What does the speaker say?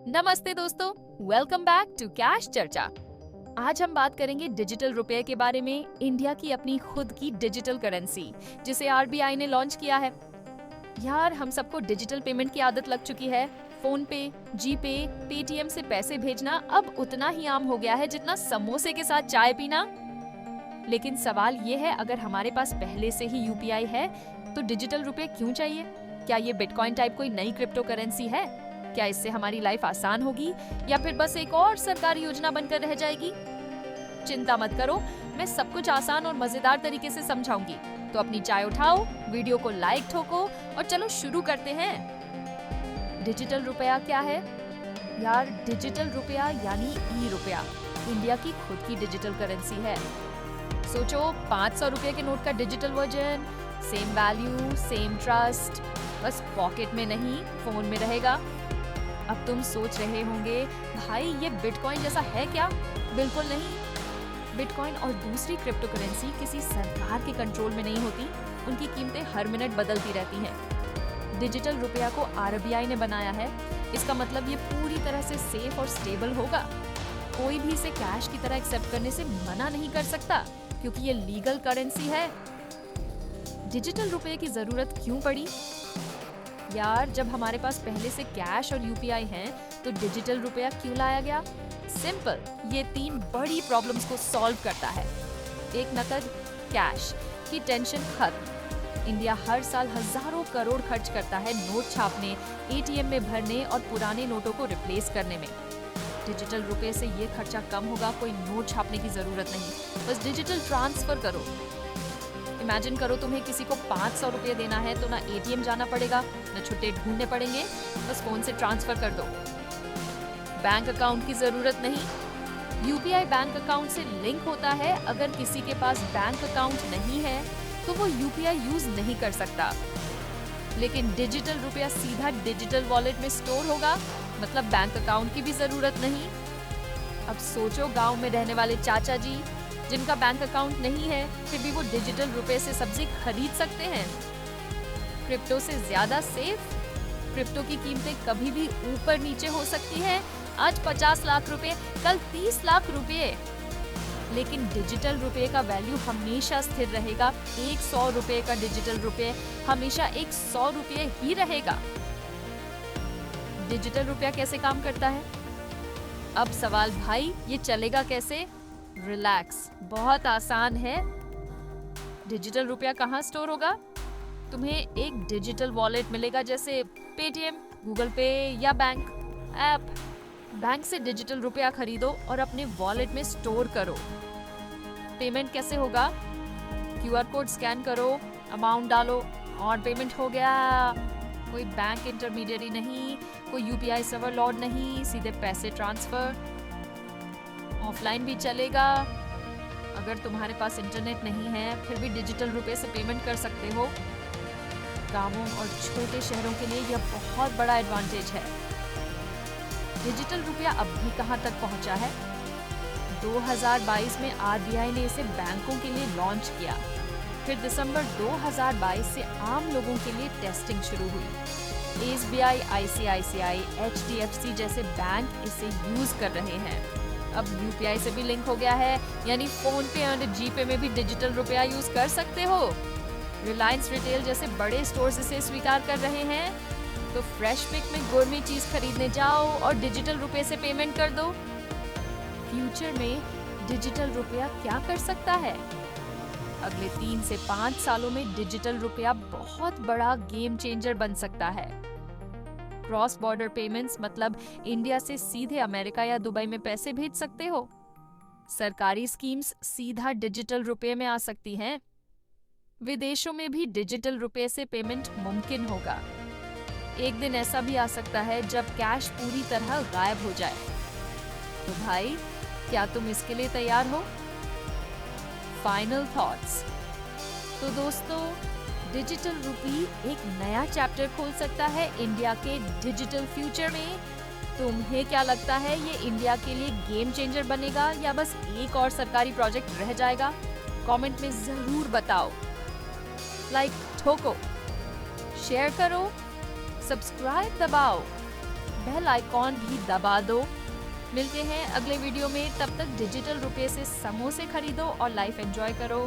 नमस्ते दोस्तों, welcome back to cash चर्चा। आज हम बात करेंगे डिजिटल रुपए के बारे में। इंडिया की अपनी खुद की डिजिटल करेंसी जिसे आरबीआई ने लॉन्च किया है। यार, हम सबको डिजिटल पेमेंट की आदत लग चुकी है। फोन पे, जीपे, पेटीएम से पैसे भेजना अब उतना ही आम हो गया है जितना समोसे के साथ चाय पीना। लेकिन सवाल ये है, अगर हमारे पास पहले से ही यूपीआई है तो डिजिटल रुपए क्यों चाहिए? क्या ये बिटकॉइन टाइप कोई नई क्रिप्टो करेंसी है? क्या इससे हमारी लाइफ आसान होगी या फिर बस एक और सरकारी योजना बनकर रह जाएगी? चिंता मत करो, मैं सब कुछ आसान और मजेदार तरीके से समझाऊंगी। तो अपनी चाय उठाओ, वीडियो को लाइक ठोको और चलो शुरू करते हैं। डिजिटल रुपया क्या है? यार, डिजिटल रुपया यानी ई रुपया इंडिया की खुद की डिजिटल करेंसी है। सोचो, 500 रुपए के नोट का digital version, same value, same trust, बस पॉकेट में नहीं, फोन में रहेगा। अब तुम सोच रहे होंगे, भाई ये बिटकॉइन जैसा है क्या? बिल्कुल नहीं। बिटकॉइन और दूसरी क्रिप्टो करेंसी किसी सरकार के कंट्रोल में नहीं होती। उनकी कीमतें हर मिनट बदलती रहती हैं। डिजिटल रुपया को आरबीआई ने बनाया है। इसका मतलब ये पूरी तरह से सेफ और स्टेबल होगा। कोई भी इसे कैश की तरह एक्सेप्ट करने से मना नहीं कर सकता, क्योंकि ये लीगल करेंसी है। डिजिटल रुपये की जरूरत क्यों पड़ी? यार, जब हमारे पास पहले से कैश और यूपीआई हैं, तो डिजिटल रुपया क्यों लाया गया? सिंपल, ये 3 बड़ी प्रॉब्लम्स को सॉल्व करता है। एक, नकद कैश की टेंशन खत्म। इंडिया हर साल हजारों करोड़ खर्च करता है नोट छापने, एटीएम में भरने और पुराने नोटों को रिप्लेस करने में। डिजिटल रुपए से ये खर्चा कम होगा, कोई नोट छापने की जरूरत नहीं, बस डिजिटल ट्रांसफर करो। इमेजिन करो, तुम्हें किसी को 500 रुपए देना है तो ना एटीएम जाना पड़ेगा, ना छुट्टे ढूंढने पड़ेंगे, बस फोन से ट्रांसफर कर दो। बैंक अकाउंट की जरूरत नहीं। यूपीआई बैंक अकाउंट से लिंक होता है। अगर किसी के पास बैंक अकाउंट नहीं है तो वो यूपीआई यूज नहीं कर सकता। लेकिन डिजिटल रुपया सीधा डिजिटल वॉलेट में स्टोर होगा, मतलब बैंक अकाउंट की भी जरूरत नहीं। अब सोचो, गांव में रहने वाले चाचा जी जिनका बैंक अकाउंट नहीं है, फिर भी वो डिजिटल रुपए से सब्जी खरीद सकते हैं। क्रिप्टो से ज्यादा सेफ। क्रिप्टो की कीमतें कभी भी ऊपर नीचे हो सकती हैं। आज 50 लाख रुपए, कल 30 लाख रुपए। लेकिन डिजिटल रुपए का वैल्यू हमेशा स्थिर रहेगा। 100 रुपए का डिजिटल रुपए हमेशा 100 रुपए ही रहेगा। डिजिटल रुपया कैसे काम करता है? अब सवाल, भाई ये चलेगा कैसे? रिलैक्स, बहुत आसान है। डिजिटल रुपया कहाँ स्टोर होगा? तुम्हें एक डिजिटल वॉलेट मिलेगा, जैसे पेटीएम, गूगल पे या बैंक ऐप। बैंक से डिजिटल रुपया खरीदो और अपने वॉलेट में स्टोर करो। पेमेंट कैसे होगा? क्यूआर कोड स्कैन करो, अमाउंट डालो और पेमेंट हो गया। कोई बैंक इंटरमीडियरी नहीं, कोई यूपीआई सर्वर लॉर्ड नहीं, सीधे पैसे ट्रांसफर। ऑफलाइन भी चलेगा। अगर तुम्हारे पास इंटरनेट नहीं है फिर भी डिजिटल रुपए से पेमेंट कर सकते हो। गांवों और छोटे शहरों के लिए यह बहुत बड़ा एडवांटेज है। डिजिटल रुपया अब भी कहां तक पहुंचा है? 2022 में आरबीआई ने इसे बैंकों के लिए लॉन्च किया। फिर दिसंबर 2022 से आम लोगों के लिए टेस्टिंग शुरू हुई। एसबीआई, आईसीआईसीआई, एचडीएफसी जैसे बैंक इसे यूज कर रहे हैं। अब यूपीआई से भी लिंक हो गया है, यानी फोन पे और जीपे में भी डिजिटल रुपया यूज कर सकते हो। रिलायंस रिटेल जैसे बड़े स्टोर्स इसे स्वीकार कर रहे हैं। तो फ्रेश पिक में गोरमेट चीज खरीदने जाओ और डिजिटल रुपए से पेमेंट कर दो। फ्यूचर में डिजिटल रुपया क्या कर सकता है? अगले 3 से 5 सालों में डिजिटल रुपया बहुत बड़ा गेम चेंजर बन सकता है। क्रॉस बॉर्डर पेमेंट्स, मतलब इंडिया से सीधे अमेरिका या दुबई में पैसे भेज सकते हो। सरकारी स्कीम्स सीधा डिजिटल रुपए में आ सकती हैं। विदेशों में भी डिजिटल रुपए से पेमेंट मुमकिन होगा। एक दिन ऐसा भी आ सकता है जब कैश पूरी तरह गायब हो जाए। तो भाई, क्या तुम इसके लिए तैयार हो? Final thoughts. तो दोस्तों, डिजिटल रूपी एक नया चैप्टर खोल सकता है इंडिया के डिजिटल फ्यूचर में। तुम्हें क्या लगता है, ये इंडिया के लिए गेम चेंजर बनेगा या बस एक और सरकारी प्रोजेक्ट रह जाएगा? कमेंट में जरूर बताओ। लाइक ठोको, शेयर करो, सब्सक्राइब दबाओ, बेल आइकॉन भी दबा दो। मिलते हैं अगले वीडियो में, तब तक डिजिटल रुपए से समोसे खरीदो और लाइफ एंजॉय करो।